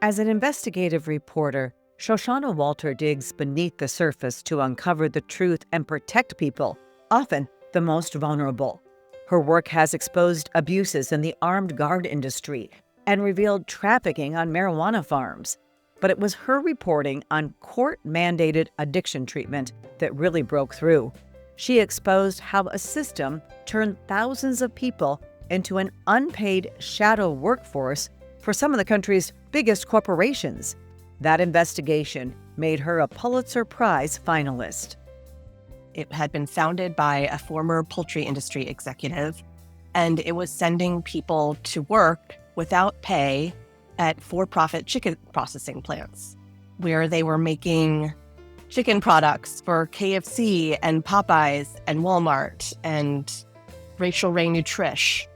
As an investigative reporter, Shoshana Walter digs beneath the surface to uncover the truth and protect people, often the most vulnerable. Her work has exposed abuses in the armed guard industry and revealed trafficking on marijuana farms. But it was her reporting on court-mandated addiction treatment that really broke through. She exposed how a system turned thousands of people into an unpaid shadow workforce for some of the country's biggest corporations. That investigation made her a Pulitzer Prize finalist. It had been founded by a former poultry industry executive, and it was sending people to work without pay at for-profit chicken processing plants, where they were making chicken products for KFC and Popeyes and Walmart and Rachael Ray Nutrish.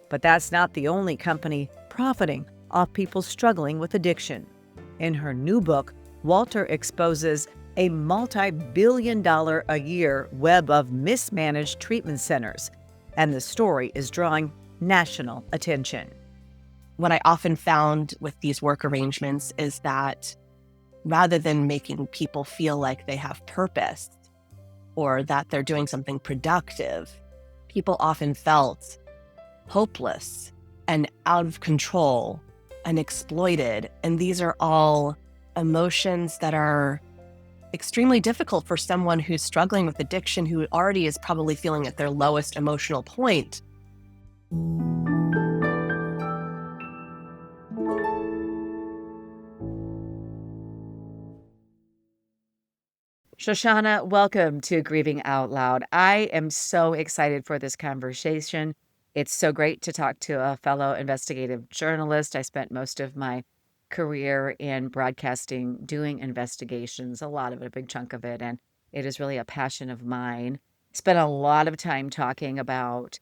But that's not the only company profiting off people struggling with addiction. In her new book, Walter exposes a multi-billion-dollar-a-year web of mismanaged treatment centers, and the story is drawing national attention. What I often found with these work arrangements is that rather than making people feel like they have purpose or that they're doing something productive, people often felt hopeless and out of control and exploited. And these are all emotions that are extremely difficult for someone who's struggling with addiction, who already is probably feeling at their lowest emotional point. Shoshana, welcome to Grieving Out Loud. I am so excited for this conversation. It's so great to talk to a fellow investigative journalist. I spent most of my career in broadcasting doing investigations, a lot of it, a big chunk of it, and it is really a passion of mine. Spent a lot of time talking about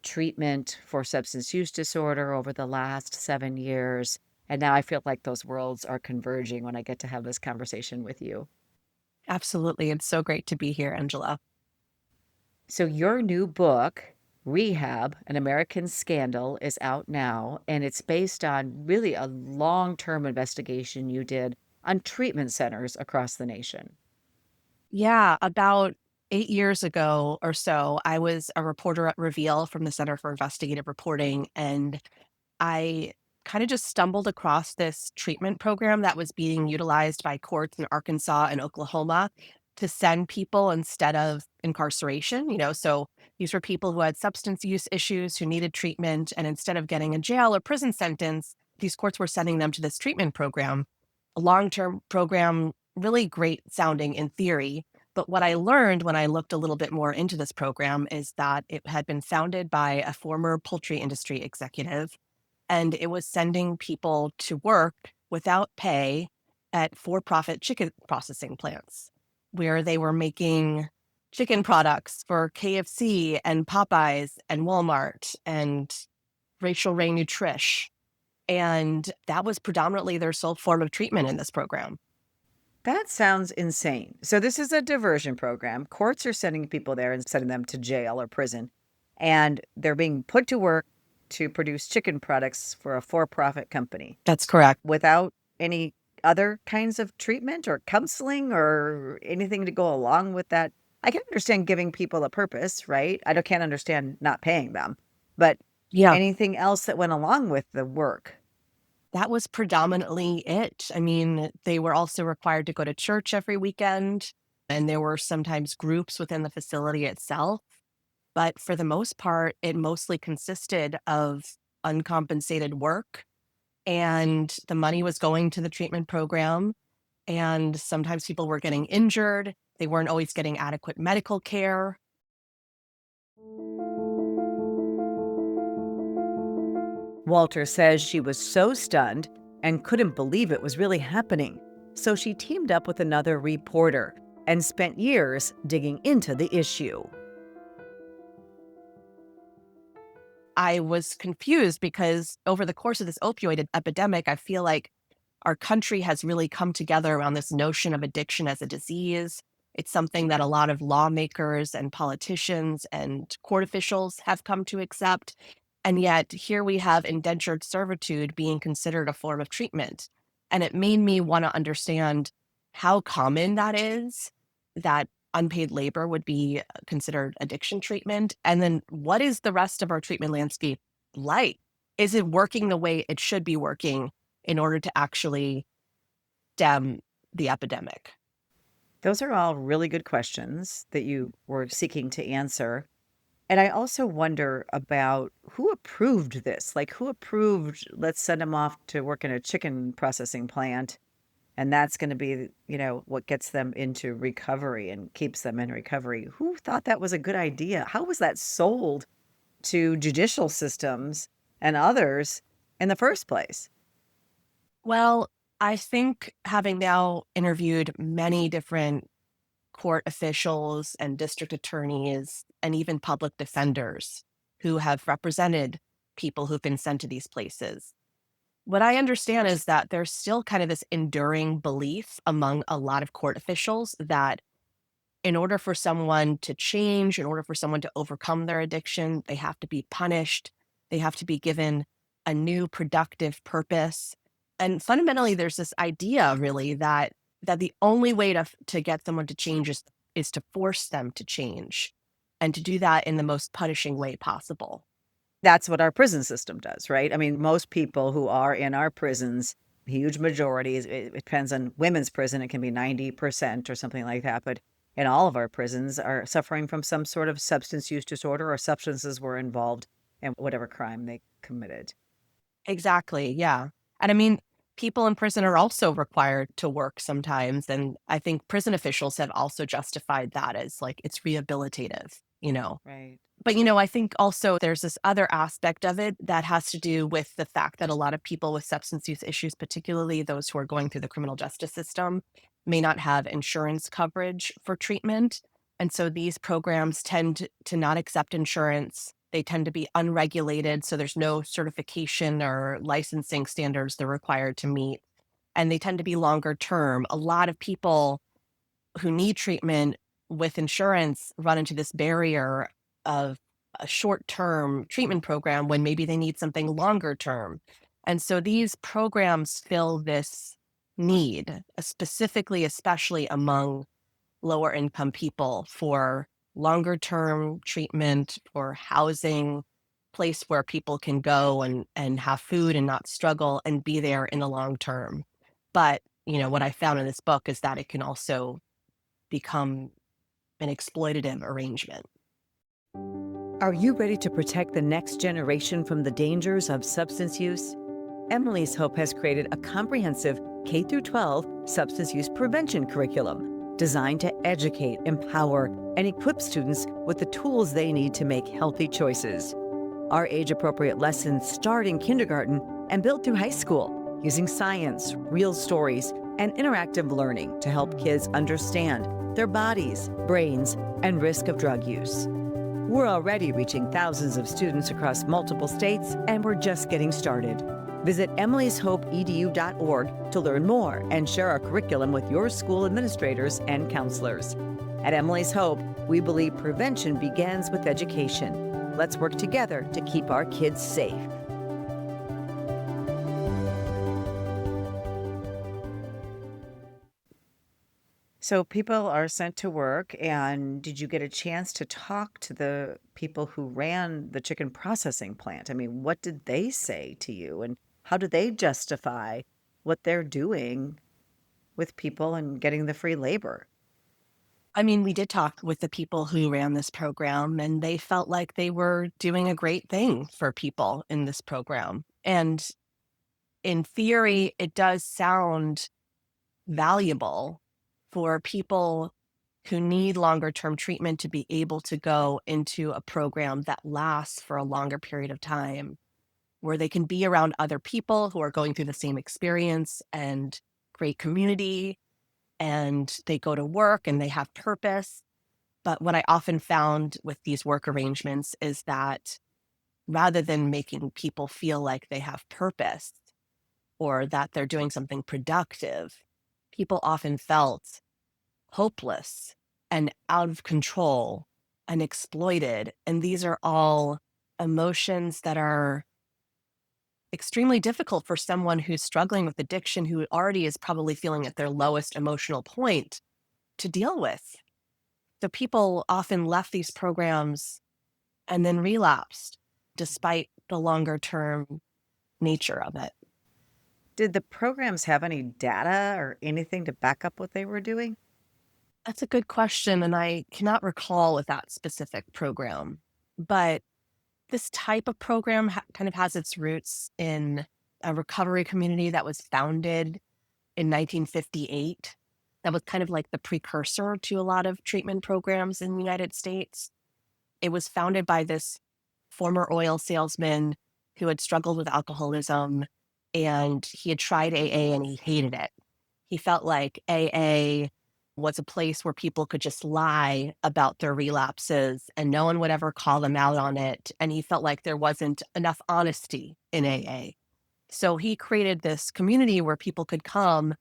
treatment for substance use disorder over the last 7 years, and now I feel like those worlds are converging when I get to have this conversation with you. Absolutely. It's so great to be here, Angela. So your new book, Rehab, An American Scandal, is out now, and it's based on really a long-term investigation you did on treatment centers across the nation. Yeah, about 8 years ago or so, I was a reporter at Reveal from the Center for Investigative Reporting, and I kind of just stumbled across this treatment program that was being utilized by courts in Arkansas and Oklahoma to send people instead of incarceration. So these were people who had substance use issues who needed treatment. And instead of getting a jail or prison sentence, these courts were sending them to this treatment program, a long-term program, really great sounding in theory. But what I learned when I looked a little bit more into this program is that it had been founded by a former poultry industry executive, and it was sending people to work without pay at for-profit chicken processing plants, where they were making chicken products for KFC and Popeyes and Walmart and Rachael Ray Nutrish. And that was predominantly their sole form of treatment in this program. That sounds insane. So this is a diversion program. Courts are sending people there and sending them to jail or prison, and they're being put to work to produce chicken products for a for-profit company That's correct. without any other kinds of treatment or counseling or anything to go along with that. I can understand giving people a purpose, right? Can't understand not paying them, but Yeah, anything else that went along with the work. that was predominantly it. I mean, they were also required to go to church every weekend, and there were sometimes groups within the facility itself. But for the most part, it mostly consisted of uncompensated work, and the money was going to the treatment program. And sometimes people were getting injured. They weren't always getting adequate medical care. Walter says she was so stunned and couldn't believe it was really happening. So she teamed up with another reporter and spent years digging into the issue. I was confused because over the course of this opioid epidemic, I feel like our country has really come together around this notion of addiction as a disease. It's something that a lot of lawmakers and politicians and court officials have come to accept. And yet here we have indentured servitude being considered a form of treatment. And it made me want to understand how common that is, that unpaid labor would be considered addiction treatment. And then what is the rest of our treatment landscape like? Is it working the way it should be working in order to actually stem the epidemic? Those are all really good questions that you were seeking to answer. And I also wonder about who approved this? Like, who approved, let's send them off to work in a chicken processing plant, and that's going to be, what gets them into recovery and keeps them in recovery. Who thought that was a good idea? How was that sold to judicial systems and others in the first place? Well, I think having now interviewed many different court officials and district attorneys and even public defenders who have represented people who've been sent to these places, what I understand is that there's still kind of this enduring belief among a lot of court officials that in order for someone to change, in order for someone to overcome their addiction, they have to be punished. They have to be given a new productive purpose. And fundamentally, there's this idea really that the only way to get someone to change is to force them to change and to do that in the most punishing way possible. That's what our prison system does, right? I mean, most people who are in our prisons, huge majorities, it depends on women's prison, it can be 90% or something like that. But in all of our prisons are suffering from some sort of substance use disorder or substances were involved in whatever crime they committed. Exactly. Yeah. And I mean, people in prison are also required to work sometimes. And I think prison officials have also justified that as like it's rehabilitative. Right. But, I think also there's this other aspect of it that has to do with the fact that a lot of people with substance use issues, particularly those who are going through the criminal justice system, may not have insurance coverage for treatment. And so these programs tend to not accept insurance. They tend to be unregulated. So there's no certification or licensing standards they're required to meet. And they tend to be longer term. A lot of people who need treatment with insurance run into this barrier of a short-term treatment program when maybe they need something longer term. And so these programs fill this need, specifically, especially among lower income people for longer term treatment or housing, place where people can go and have food and not struggle and be there in the long term. But, what I found in this book is that it can also become an exploitative arrangement. Are you ready to protect the next generation from the dangers of substance use? Emily's Hope has created a comprehensive K through 12 substance use prevention curriculum designed to educate, empower, and equip students with the tools they need to make healthy choices. Our age-appropriate lessons start in kindergarten and build through high school, using science, real stories, and interactive learning to help kids understand their bodies, brains, and risk of drug use. We're already reaching thousands of students across multiple states, and we're just getting started. Visit emilyshopeedu.org to learn more and share our curriculum with your school administrators and counselors. At Emily's Hope, we believe prevention begins with education. Let's work together to keep our kids safe. So people are sent to work, and did you get a chance to talk to the people who ran the chicken processing plant? I mean, what did they say to you, and how do they justify what they're doing with people and getting the free labor? I mean, we did talk with the people who ran this program, and they felt like they were doing a great thing for people in this program. And in theory, it does sound valuable for people who need longer term treatment to be able to go into a program that lasts for a longer period of time, where they can be around other people who are going through the same experience and create community, and they go to work and they have purpose. But what I often found with these work arrangements is that rather than making people feel like they have purpose or that they're doing something productive, people often felt hopeless and out of control and exploited. And these are all emotions that are extremely difficult for someone who's struggling with addiction, who already is probably feeling at their lowest emotional point, to deal with. So people often left these programs and then relapsed despite the longer term nature of it. Did the programs have any data or anything to back up what they were doing? That's a good question, and I cannot recall with that specific program. But this type of program kind of has its roots in a recovery community that was founded in 1958. That was kind of like the precursor to a lot of treatment programs in the United States. It was founded by this former oil salesman who had struggled with alcoholism, and he had tried AA and he hated it. He felt like AA was a place where people could just lie about their relapses and no one would ever call them out on it. And he felt like there wasn't enough honesty in AA. So he created this community where people could come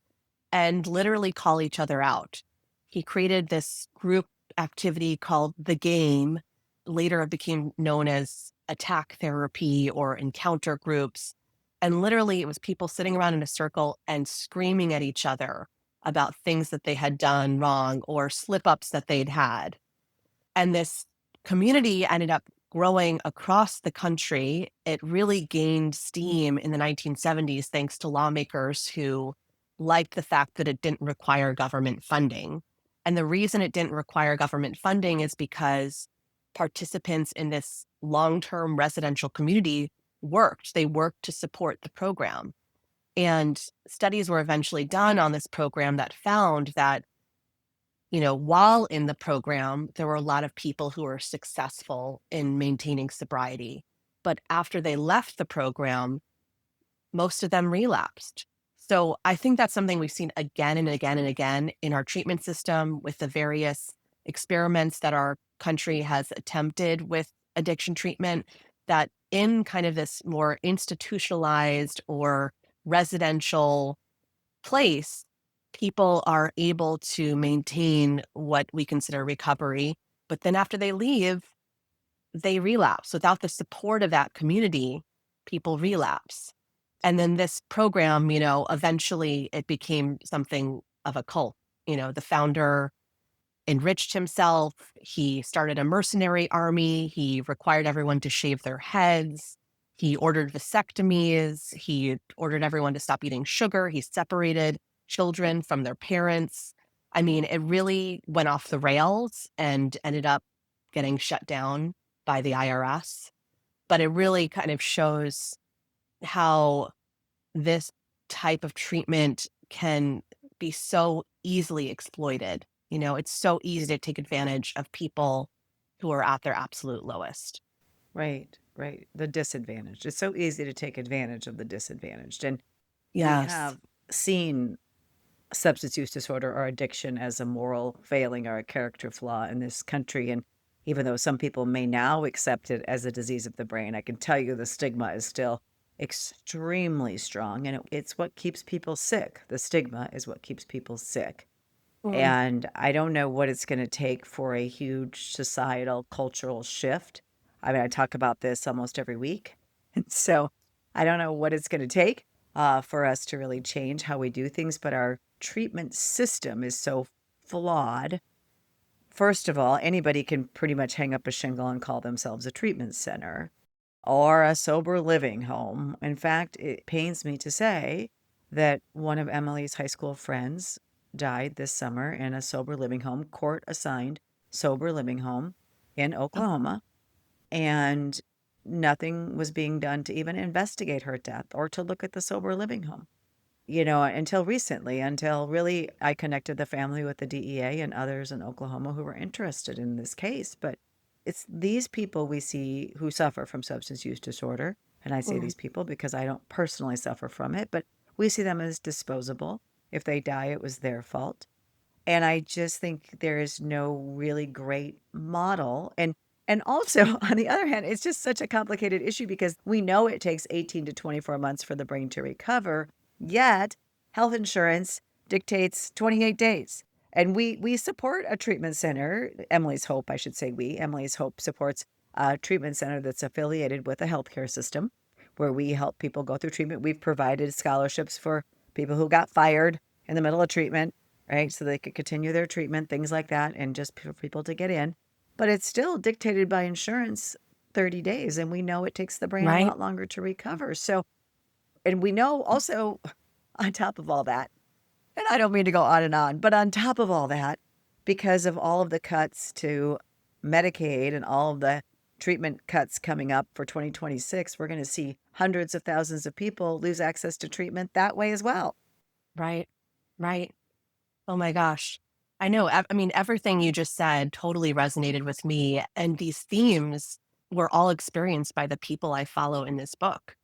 and literally call each other out. He created this group activity called The Game. Later, it became known as attack therapy or encounter groups. And literally, it was people sitting around in a circle and screaming at each other about things that they had done wrong or slip ups that they'd had. And this community ended up growing across the country. It really gained steam in the 1970s thanks to lawmakers who liked the fact that it didn't require government funding. And the reason it didn't require government funding is because participants in this long term residential community worked. They worked to support the program. And studies were eventually done on this program that found that, while in the program, there were a lot of people who were successful in maintaining sobriety. But after they left the program, most of them relapsed. So I think that's something we've seen again and again and again in our treatment system with the various experiments that our country has attempted with addiction treatment, that in kind of this more institutionalized or residential place, people are able to maintain what we consider recovery. But then after they leave, they relapse. Without the support of that community, people relapse. And then this program, eventually it became something of a cult. The founder enriched himself. He started a mercenary army. He required everyone to shave their heads. He ordered vasectomies. He ordered everyone to stop eating sugar. He separated children from their parents. I mean, it really went off the rails and ended up getting shut down by the IRS. But it really kind of shows how this type of treatment can be so easily exploited. It's so easy to take advantage of people who are at their absolute lowest. Right, right. The disadvantaged. It's so easy to take advantage of the disadvantaged. And we Yes. have seen substance use disorder or addiction as a moral failing or a character flaw in this country. And even though some people may now accept it as a disease of the brain, I can tell you the stigma is still extremely strong. And it's what keeps people sick. The stigma is what keeps people sick. Mm. And I don't know what it's going to take for a huge societal cultural shift. I mean, I talk about this almost every week. And so I don't know what it's going to take for us to really change how we do things, but our treatment system is so flawed. First of all, anybody can pretty much hang up a shingle and call themselves a treatment center or a sober living home. In fact, it pains me to say that one of Emily's high school friends died this summer in a sober living home, court assigned sober living home in Oh, Oklahoma. And nothing was being done to even investigate her death or to look at the sober living home, until recently, until really I connected the family with the DEA and others in Oklahoma who were interested in this case. But it's these people we see who suffer from substance use disorder. And I say mm. these people because I don't personally suffer from it, but we see them as disposable. If they die, it was their fault. And I just think there is no really great model. And also, on the other hand, it's just such a complicated issue because we know it takes 18 to 24 months for the brain to recover, yet health insurance dictates 28 days. And we support a treatment center, Emily's Hope, I should say Emily's Hope supports a treatment center that's affiliated with a healthcare system where we help people go through treatment. We've provided scholarships for people who got fired in the middle of treatment, right? So they could continue their treatment, things like that, and just for people to get in. But it's still dictated by insurance 30 days. And we know it takes the brain a Right. lot longer to recover. So, and we know also on top of all that, and I don't mean to go on, but on top of all that, because of all of the cuts to Medicaid and all of the treatment cuts coming up for 2026, we're going to see hundreds of thousands of people lose access to treatment that way as well. Right. Right. Oh my gosh. I know. I mean, everything you just said totally resonated with me. And these themes were all experienced by the people I follow in this book.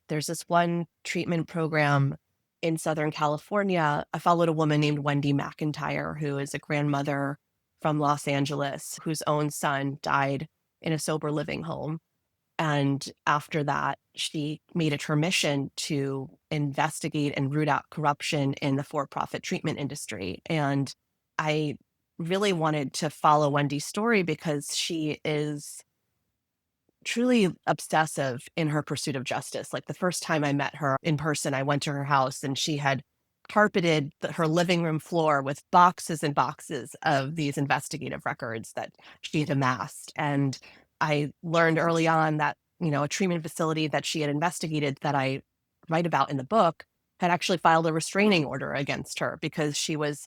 There's this one treatment program in Southern California. I followed a woman named Wendy McIntyre, who is a grandmother from Los Angeles, whose own son died in a sober living home. And after that, she made it her mission to investigate and root out corruption in the for profit treatment industry. And I really wanted to follow Wendy's story because she is truly obsessive in her pursuit of justice. Like the first time I met her in person, I went to her house and she had carpeted her living room floor with boxes and boxes of these investigative records that she had amassed. And I learned early on that, a treatment facility that she had investigated that I write about in the book had actually filed a restraining order against her because she was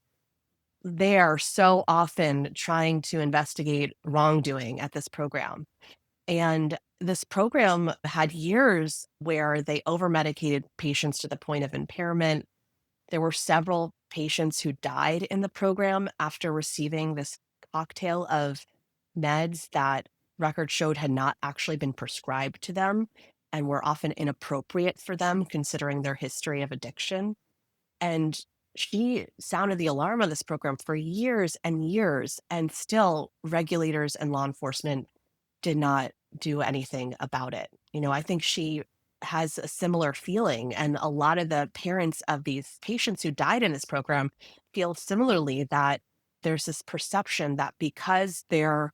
there so often trying to investigate wrongdoing at this program. And this program had years where they over-medicated patients to the point of impairment. There were several patients who died in the program after receiving this cocktail of meds that records showed had not actually been prescribed to them and were often inappropriate for them considering their history of addiction. And she sounded the alarm on this program for years and years, and still regulators and law enforcement did not do anything about it. I think she has a similar feeling. And a lot of the parents of these patients who died in this program feel similarly that there's this perception that because their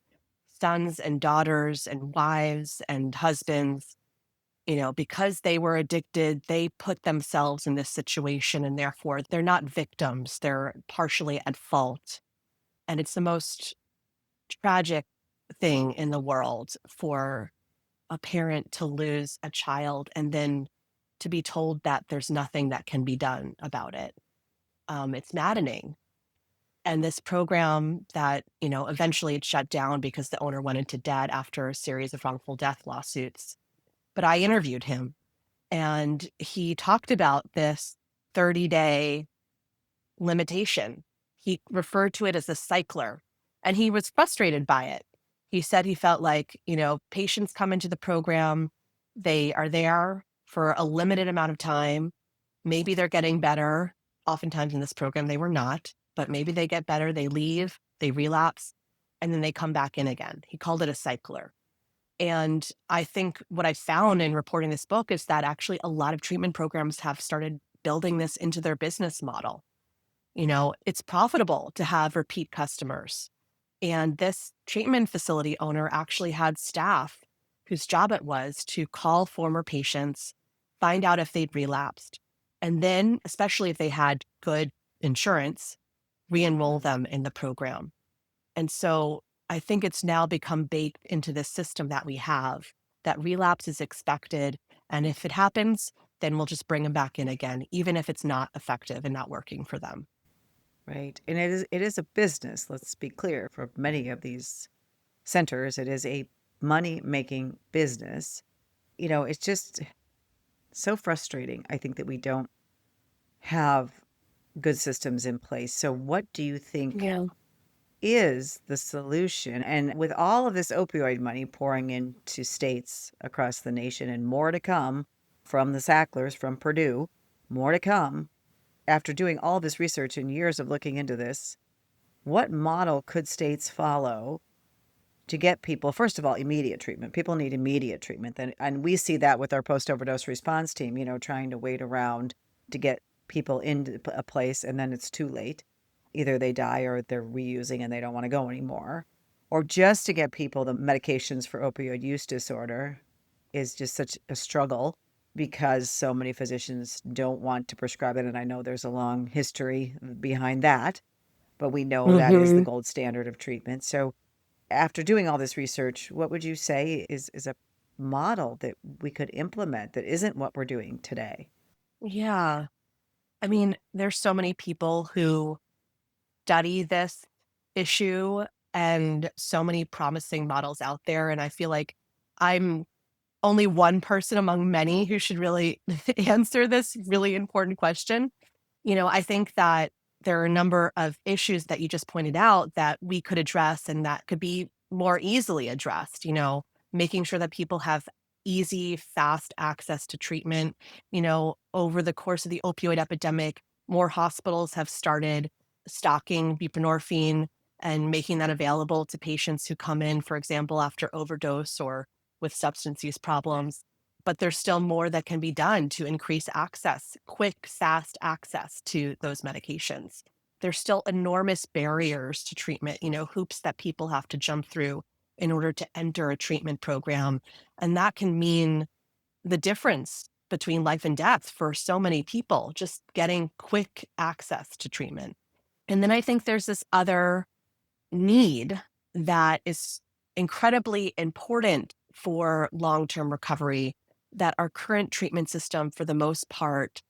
sons and daughters and wives and husbands, because they were addicted, they put themselves in this situation and therefore they're not victims, they're partially at fault. And it's the most tragic thing in the world for a parent to lose a child and then to be told that there's nothing that can be done about it. It's maddening. And this program that, eventually it shut down because the owner went into debt after a series of wrongful death lawsuits. But I interviewed him and he talked about this 30-day limitation. He referred to it as a cycler, and he was frustrated by it. He said he felt like, patients come into the program, they are there for a limited amount of time. Maybe they're getting better. Oftentimes in this program, they were not, but maybe they get better, they leave, they relapse, and then they come back in again. He called it a cycler. And I think what I found in reporting this book is that actually a lot of treatment programs have started building this into their business model. It's profitable to have repeat customers. And this treatment facility owner actually had staff whose job it was to call former patients, find out if they'd relapsed, and then, especially if they had good insurance, re-enroll them in the program. And so I think it's now become baked into the system that we have that relapse is expected. And if it happens, then we'll just bring them back in again, even if it's not effective and not working for them. Right. And it is a business, let's be clear. For many of these centers, it is a money-making business. It's just so frustrating, I think, that we don't have good systems in place. So what do you think Yeah. is the solution? And with all of this opioid money pouring into states across the nation and more to come from the Sacklers, from Purdue, more to come, after doing all this research and years of looking into this, what model could states follow to get people, first of all, immediate treatment? People need immediate treatment. And we see that with our post-overdose response team, trying to wait around to get people into a place and then it's too late. Either they die or they're reusing and they don't want to go anymore. Or just to get people the medications for opioid use disorder is just such a struggle. because so many physicians don't want to prescribe it. And I know there's a long history behind that, but we know that is the Hmm. gold standard of treatment. So after doing all this research, what would you say is a model that we could implement that isn't what we're doing today? Yeah. I mean, there's so many people who study this issue and so many promising models out there. And I feel like I'm only one person among many who should really answer this really important question. I think that there are a number of issues that you just pointed out that we could address and that could be more easily addressed, making sure that people have easy, fast access to treatment. Over the course of the opioid epidemic, more hospitals have started stocking buprenorphine and making that available to patients who come in, for example, after overdose or with substance use problems. But there's still more that can be done to increase access, quick, fast access to those medications. There's still enormous barriers to treatment, hoops that people have to jump through in order to enter a treatment program. And that can mean the difference between life and death for so many people, just getting quick access to treatment. And then I think there's this other need that is incredibly important for long term recovery that our current treatment system, for the most part,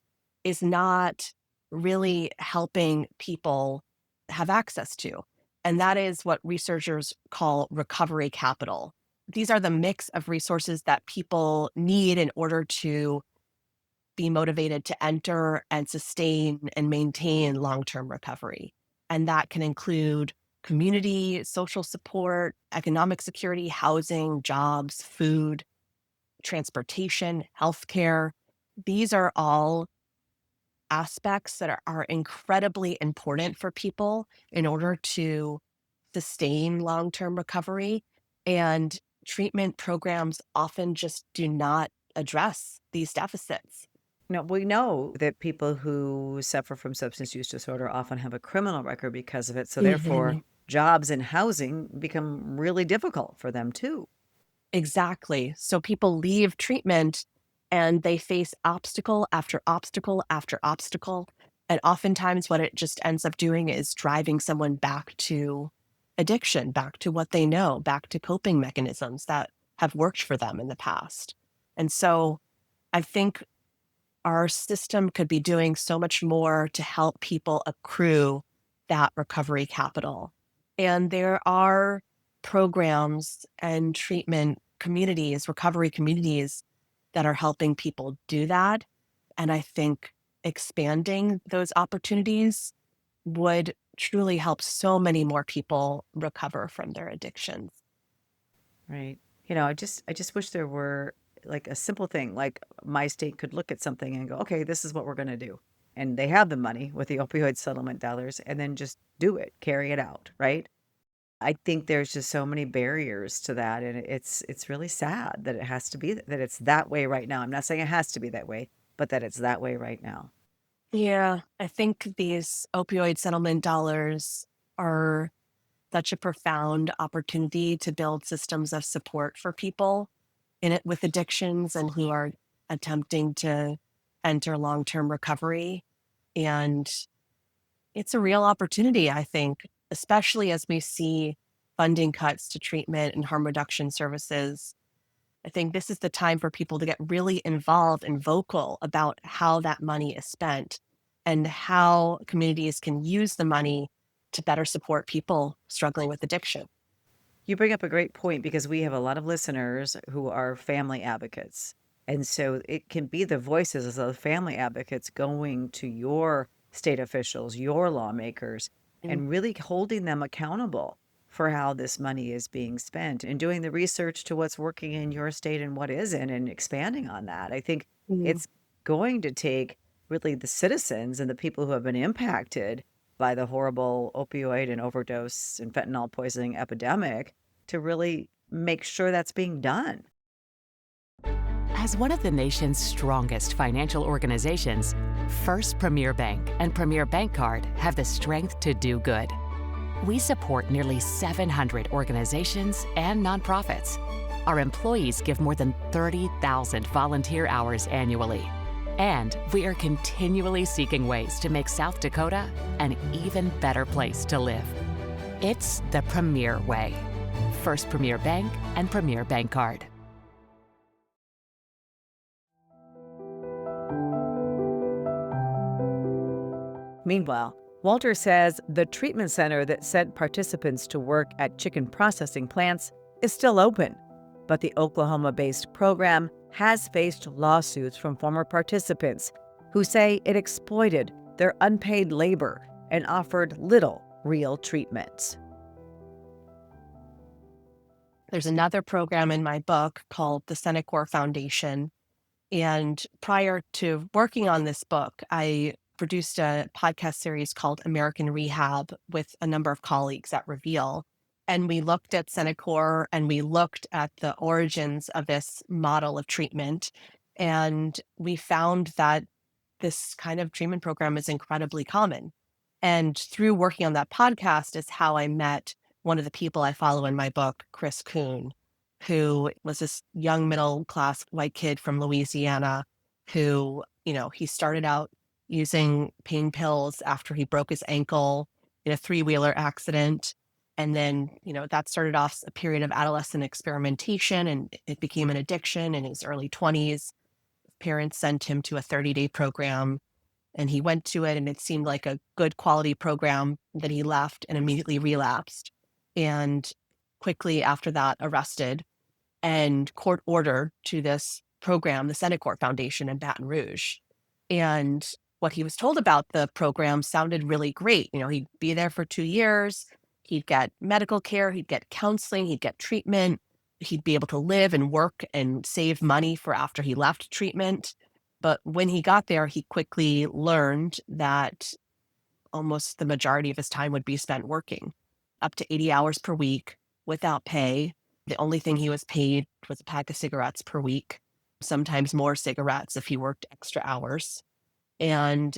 is not really helping people have access to. And that is what researchers call recovery capital. These are the mix of resources that people need in order to be motivated to enter and sustain and maintain long term recovery. And that can include community, social support, economic security, housing, jobs, food, transportation, healthcare. These are all aspects that are incredibly important for people in order to sustain long term recovery. And treatment programs often just do not address these deficits. No, we know that people who suffer from substance use disorder often have a criminal record because of it. So therefore, Mhm. jobs and housing become really difficult for them too. Exactly. So people leave treatment and they face obstacle after obstacle after obstacle. And oftentimes, what it just ends up doing is driving someone back to addiction, back to what they know, back to coping mechanisms that have worked for them in the past. And so I think our system could be doing so much more to help people accrue that recovery capital. And there are programs and treatment communities, recovery communities that are helping people do that. And I think expanding those opportunities would truly help so many more people recover from their addictions. Right. I just wish there were like a simple thing, like my state could look at something and go, okay, this is what we're going to do. And they have the money with the opioid settlement dollars and then just do it, carry it out. Right. I think there's just so many barriers to that. And it's really sad that it has to be that it's that way right now. I'm not saying it has to be that way, but that it's that way right now. Yeah, I think these opioid settlement dollars are such a profound opportunity to build systems of support for people in it with addictions and who are attempting to enter long-term recovery. And it's a real opportunity, I think, especially as we see funding cuts to treatment and harm reduction services. I think this is the time for people to get really involved and vocal about how that money is spent and how communities can use the money to better support people struggling with addiction. You bring up a great point because we have a lot of listeners who are family advocates. And so it can be the voices of those family advocates going to your state officials, your lawmakers, Mm. and really holding them accountable for how this money is being spent and doing the research to what's working in your state and what isn't and expanding on that. I think Mm. it's going to take really the citizens and the people who have been impacted by the horrible opioid and overdose and fentanyl poisoning epidemic to really make sure that's being done. As one of the nation's strongest financial organizations, First Premier Bank and Premier Bank Card have the strength to do good. We support nearly 700 organizations and nonprofits. Our employees give more than 30,000 volunteer hours annually. And we are continually seeking ways to make South Dakota an even better place to live. It's the Premier way. First Premier Bank and Premier Bank Card. Meanwhile, Walter says the treatment center that sent participants to work at chicken processing plants is still open, but the Oklahoma-based program has faced lawsuits from former participants who say it exploited their unpaid labor and offered little real treatment. There's another program in my book called the Senecor Foundation. And prior to working on this book, I produced a podcast series called American Rehab with a number of colleagues at Reveal. And we looked at Senecor and we looked at the origins of this model of treatment. And we found that this kind of treatment program is incredibly common. And through working on that podcast is how I met one of the people I follow in my book, Chris Kuhn, who was this young middle class white kid from Louisiana who, he started out using pain pills after he broke his ankle in a three-wheeler accident. And then, that started off a period of adolescent experimentation and it became an addiction in his early 20s. Parents sent him to a 30-day program and he went to it and it seemed like a good quality program. Then he left and immediately relapsed. And quickly after that, arrested and court ordered to this program, the Senecor Foundation in Baton Rouge. And what he was told about the program sounded really great. He'd be there for 2 years. He'd get medical care. He'd get counseling. He'd get treatment. He'd be able to live and work and save money for after he left treatment. But when he got there, he quickly learned that almost the majority of his time would be spent working, up to 80 hours per week without pay. The only thing he was paid was a pack of cigarettes per week, sometimes more cigarettes if he worked extra hours. And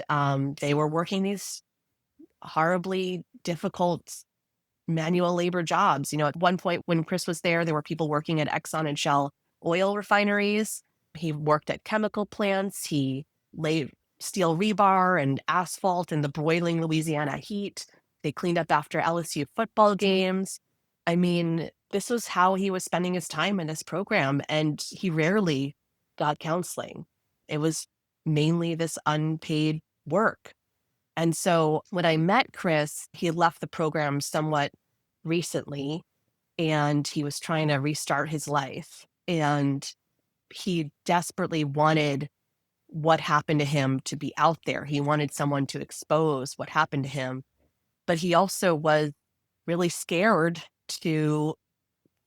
they were working these horribly difficult manual labor jobs. At one point when Chris was there were people working at Exxon and Shell oil refineries. He worked at chemical plants. He laid steel rebar and asphalt in the broiling Louisiana heat. They cleaned up after LSU football games. I mean, this was how he was spending his time in this program, and he rarely got counseling. It was mainly this unpaid work. And so when I met Chris, he had left the program somewhat recently, and he was trying to restart his life. And he desperately wanted what happened to him to be out there. He wanted someone to expose what happened to him. But he also was really scared to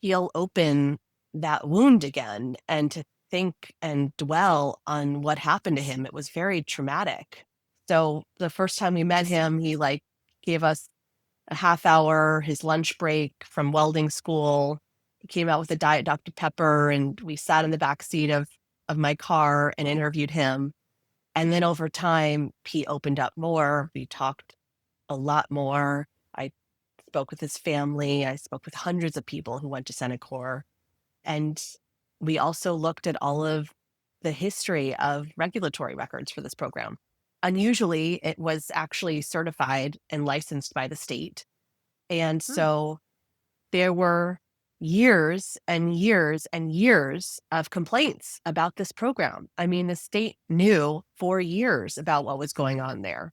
heal open that wound again and to think and dwell on what happened to him. It was very traumatic. So the first time we met him, he gave us a half hour, his lunch break from welding school. He came out with a Diet Dr. Pepper and we sat in the back seat of my car and interviewed him. And then over time, he opened up more. We talked a lot more. I spoke with his family. I spoke with hundreds of people who went to Senecor. And we also looked at all of the history of regulatory records for this program. Unusually, it was actually certified and licensed by the state. And so there were years and years and years of complaints about this program. I mean, the state knew for years about what was going on there.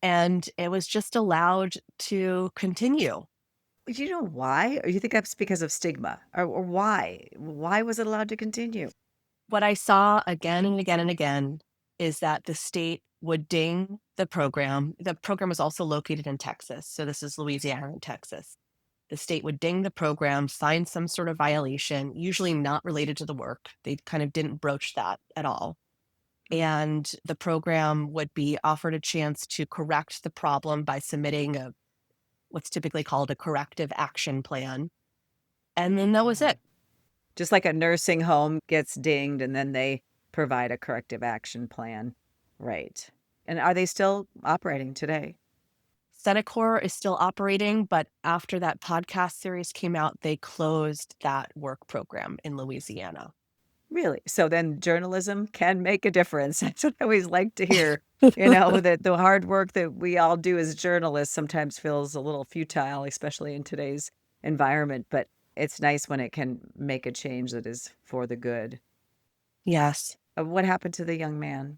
And it was just allowed to continue. Do you know why? Or you think that's because of stigma? Or why? Why was it allowed to continue? What I saw again and again and again is that the state would ding the program. The program was also located in Texas. So this is Louisiana and Texas. The state would ding the program, find some sort of violation, usually not related to the work. They kind of didn't broach that at all. And the program would be offered a chance to correct the problem by submitting what's typically called a corrective action plan. And then that was it. Just like a nursing home gets dinged and then they provide a corrective action plan. Right. And are they still operating today? Senecor is still operating, but after that podcast series came out, they closed that work program in Louisiana. Really? So then journalism can make a difference. That's what I always like to hear, that the hard work that we all do as journalists sometimes feels a little futile, especially in today's environment, but it's nice when it can make a change that is for the good. Yes. What happened to the young man?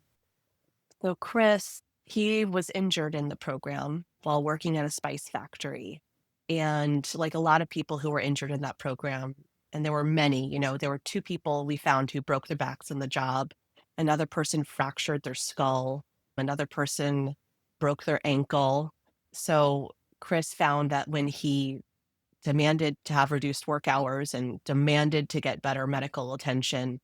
So Chris, he was injured in the program while working at a spice factory. And like a lot of people who were injured in that program, and there were many, there were two people we found who broke their backs in the job. Another person fractured their skull. Another person broke their ankle. So Chris found that when he demanded to have reduced work hours and demanded to get better medical attention,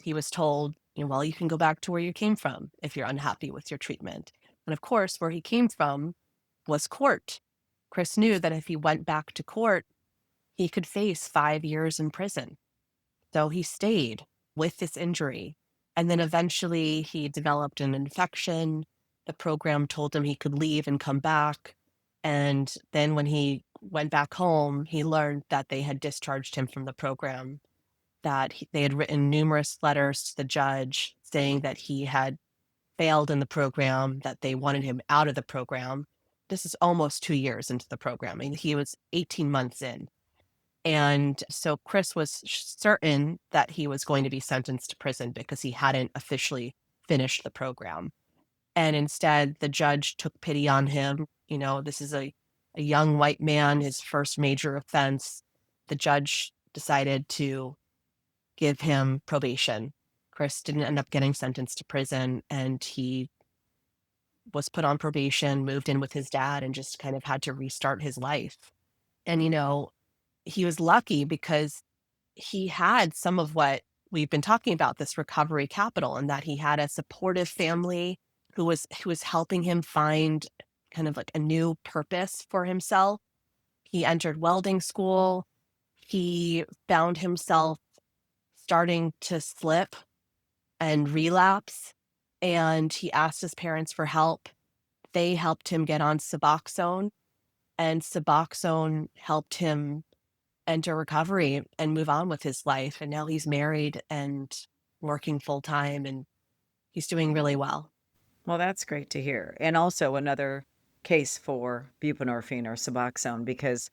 he was told, well, you can go back to where you came from if you're unhappy with your treatment. And of course, where he came from was court. Chris knew that if he went back to court, he could face 5 years in prison. So he stayed with this injury. And then eventually he developed an infection. The program told him he could leave and come back. And then when he went back home, he learned that they had discharged him from the program, that they had written numerous letters to the judge saying that he had failed in the program, that they wanted him out of the program. This is almost 2 years into the program. I mean, he was 18 months in. And so Chris was certain that he was going to be sentenced to prison because he hadn't officially finished the program. And instead, the judge took pity on him. This is a young white man, his first major offense. The judge decided to give him probation. Chris didn't end up getting sentenced to prison, and he was put on probation, moved in with his dad, and just kind of had to restart his life. And, he was lucky because he had some of what we've been talking about, this recovery capital, and that he had a supportive family who was helping him find kind of like a new purpose for himself. He entered welding school. He found himself starting to slip and relapse, and he asked his parents for help. They helped him get on Suboxone, and Suboxone helped him enter recovery and move on with his life. And now he's married and working full time, and he's doing really well. Well, that's great to hear. And also another case for buprenorphine or Suboxone, because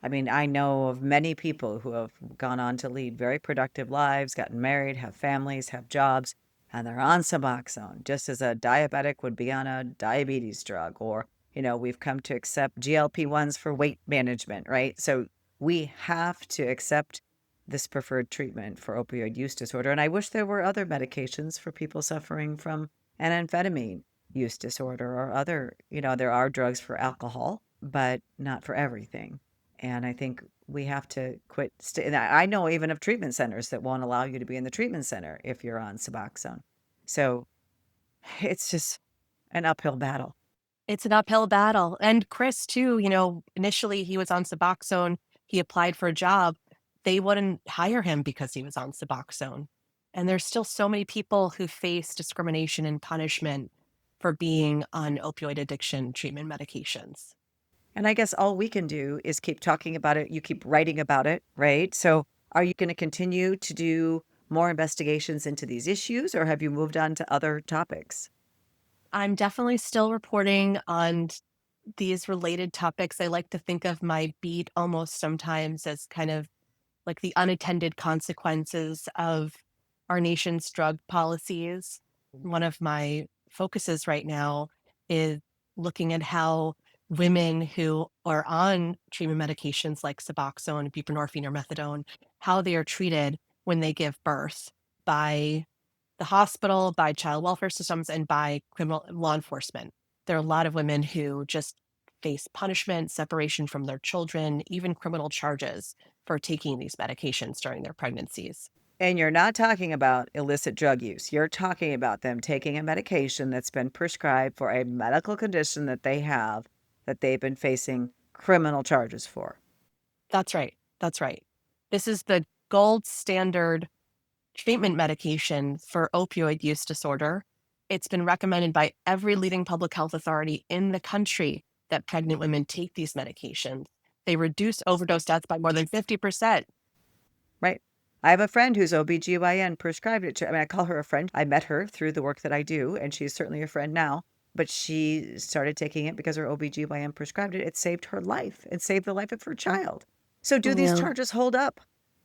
I know of many people who have gone on to lead very productive lives, gotten married, have families, have jobs, and they're on Suboxone, just as a diabetic would be on a diabetes drug. Or, we've come to accept GLP-1s for weight management, right? So we have to accept this preferred treatment for opioid use disorder. And I wish there were other medications for people suffering from an amphetamine use disorder or other, there are drugs for alcohol, but not for everything. And I think we have to quit. I know even of treatment centers that won't allow you to be in the treatment center if you're on Suboxone. So it's just an uphill battle. It's an uphill battle. And Chris, too, initially he was on Suboxone. He applied for a job. They wouldn't hire him because he was on Suboxone. And there's still so many people who face discrimination and punishment for being on opioid addiction treatment medications. And I guess all we can do is keep talking about it. You keep writing about it, right? So are you going to continue to do more investigations into these issues, or have you moved on to other topics? I'm definitely still reporting on these related topics. I like to think of my beat almost sometimes as kind of like the unintended consequences of our nation's drug policies. One of my focuses right now is looking at how women who are on treatment medications like Suboxone, buprenorphine, or methadone, how they are treated when they give birth by the hospital, by child welfare systems, and by criminal law enforcement. There are a lot of women who just face punishment, separation from their children, even criminal charges for taking these medications during their pregnancies. And you're not talking about illicit drug use. You're talking about them taking a medication that's been prescribed for a medical condition that they have, that they've been facing criminal charges for. That's right. That's right. This is the gold standard treatment medication for opioid use disorder. It's been recommended by every leading public health authority in the country that pregnant women take these medications, they reduce overdose deaths by more than 50%. Right. I have a friend whose OBGYN prescribed it to, I call her a friend. I met her through the work that I do, and she's certainly a friend now. But she started taking it because her OBGYN prescribed it. It saved her life. It saved the life of her child. So do these Yeah. charges hold up?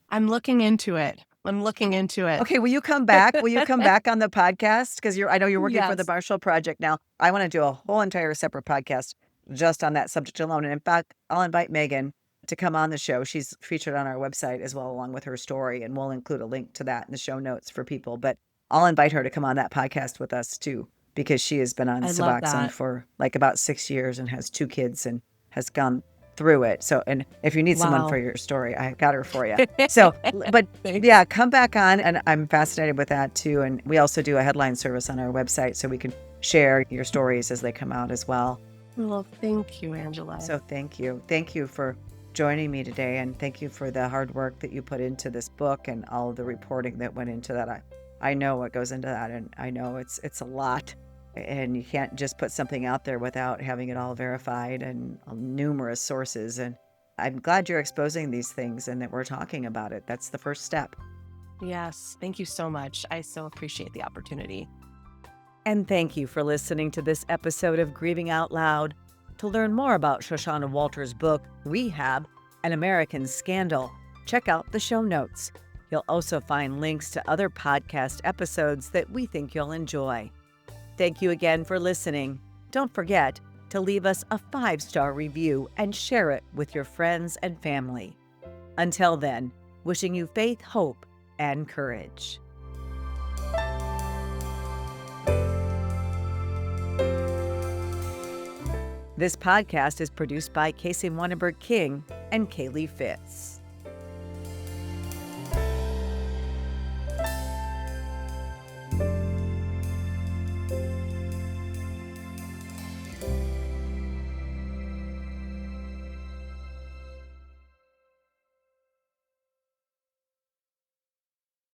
I'm looking into it. Okay, will you come back? Will you come back on the podcast? Because I know you're working for the Yes. Marshall Project now. I want to do a whole entire separate podcast just on that subject alone. And in fact, I'll invite Megan to come on the show. She's featured on our website as well, along with her story, and we'll include a link to that in the show notes for people. But I'll invite her to come on that podcast with us too, because she has been on I love Suboxone that. for like about 6 years and has 2 kids and has gone through it. So, and if you need someone for Wow. your story, I got her for you. So, but Thanks. yeah, come back on, and I'm fascinated with that too. And we also do a headline service on our website, so we can share your stories as they come out as well. Well, thank you, Angela. So thank you. Thank you for joining me today, and thank you for the hard work that you put into this book and all of the reporting that went into that. I know what goes into that, and I know it's a lot, and you can't just put something out there without having it all verified and numerous sources. And I'm glad you're exposing these things and that we're talking about it. That's the first step. Yes, thank you so much. I so appreciate the opportunity. And thank you for listening to this episode of Grieving Out Loud. To learn more about Shoshana Walter's book, Rehab, An American Scandal, check out the show notes. You'll also find links to other podcast episodes that we think you'll enjoy. Thank you again for listening. Don't forget to leave us a 5-star review and share it with your friends and family. Until then, wishing you faith, hope, and courage. This podcast is produced by Casey Wanenberg King and Kaylee Fitz.